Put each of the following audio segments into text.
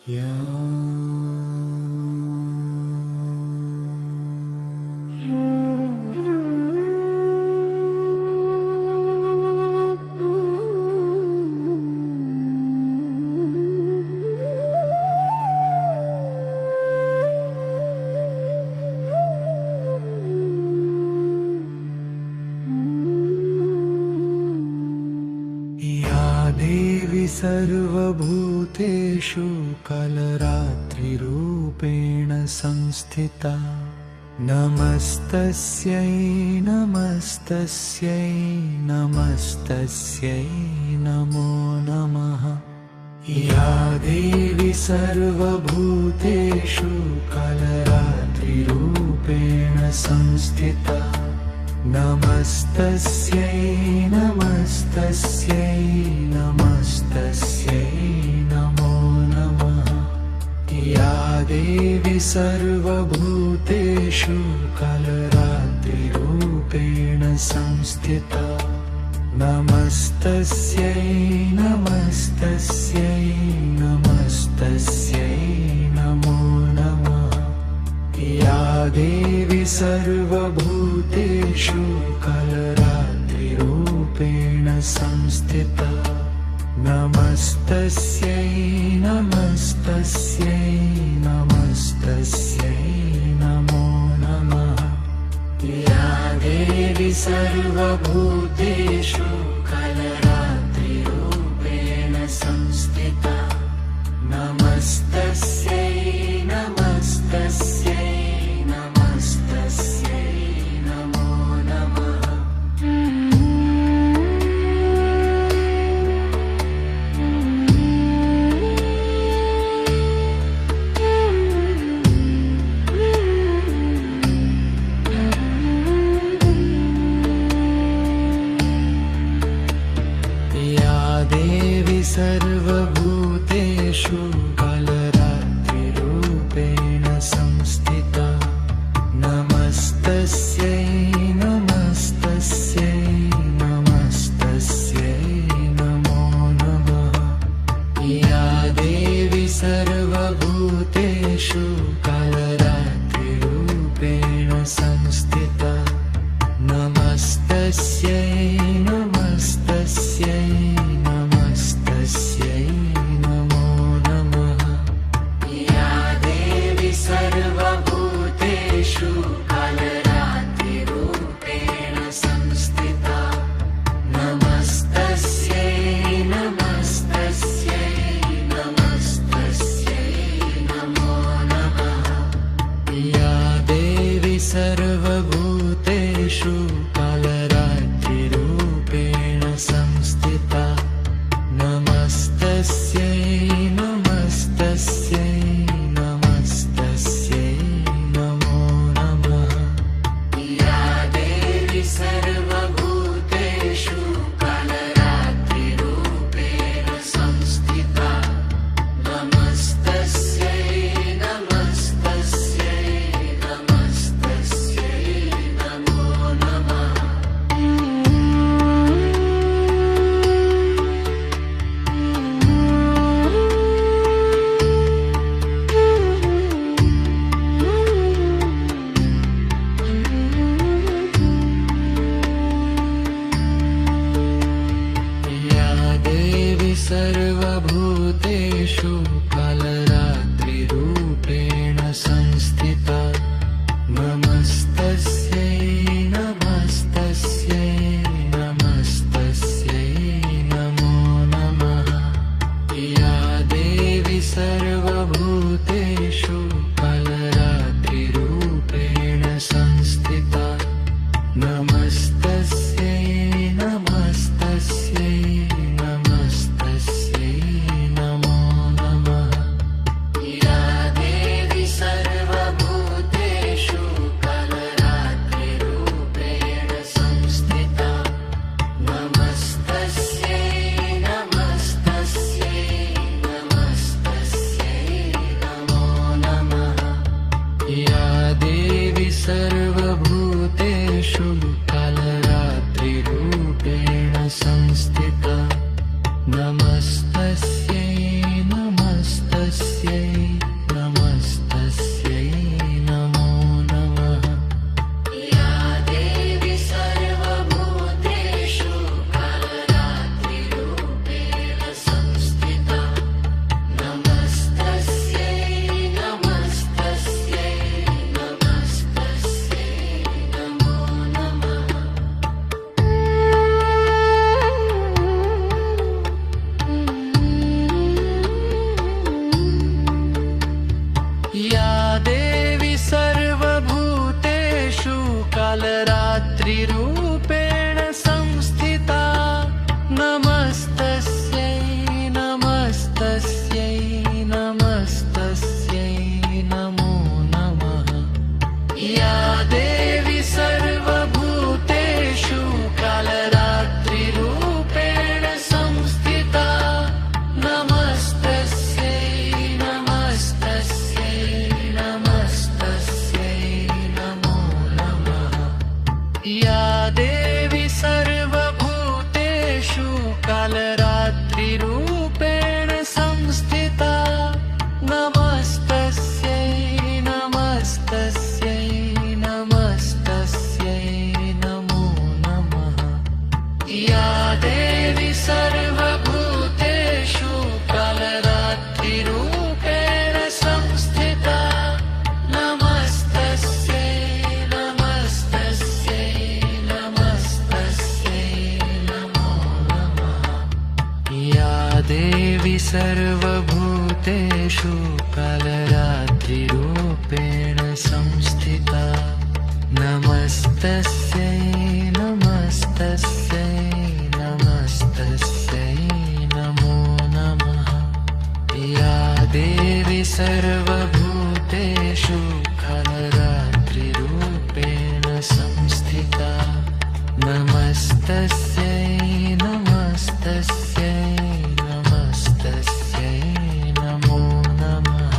या देवी सर्वभूतेषु कालरात्रिरूपेण संस्थिता। नमस्तस्यै नमस्तस्यै नमस्तस्यै नमो नमः। या देवी सर्वभूतेषु कालरात्रिरूपेण संस्थिता। नमस्तस्यै नमस्तस्यै नमस्तस्यै नमो नमः। या देवी सर्वभूतेषु कालरात्रिरूपेण संस्थिता। नमस्तस्यै नमस्तस्यै नमस्तस्यै नमो नमः। या देवी सर्वभूतेषु कालरात्रिरूपेण संस्थिता। नमस्तस्यै नमस्तस्यै नमस्तस्यै नमो नमः। या देवी सर्वभूतेषु कालरात्रिरूपेण संस्थिता। नमस्तस्यै नमस्तस्यै नमस्तस्यै नमो नमः। या देवी सर्वभूतेषु कालरात्रिरूपेण संस्थिता। नमस्तस्यै नमस्तस्यै नमस्तस्यै नमो नमः। या देवी सर्वभूतेषु कालरात्रिरूपेण संस्थिता। नमस्तस्यै नमस्तस्यै नमस्तस्यै नमो नमः। सर्वभूतेषु कालरात्रिरूपेण संस्थिता नमस्तस्यै नमस्तस्यै नमस्तस्यै नमो नमः या देवी सर्वभूतेषु कालरात्रिरूपेण संस्थिता नमस्तस्यै नमस्तस्यै नमस्तस्यै नमो नमः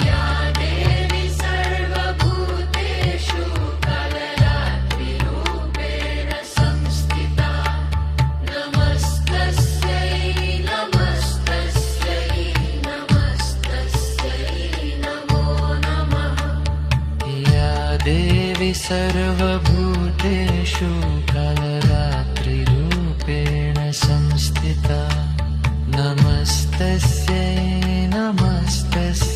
या देवी सर्वभूतेषु कालरात्रिरूपेण संस्थिता नमस्तस्यै नमस्तस्यै नमस्तस्यै नमो नमः या देवी सर्वभूतेषु कालरात्रिरूपेण संस्थिता नमस्तस्यै नमस्तस्यै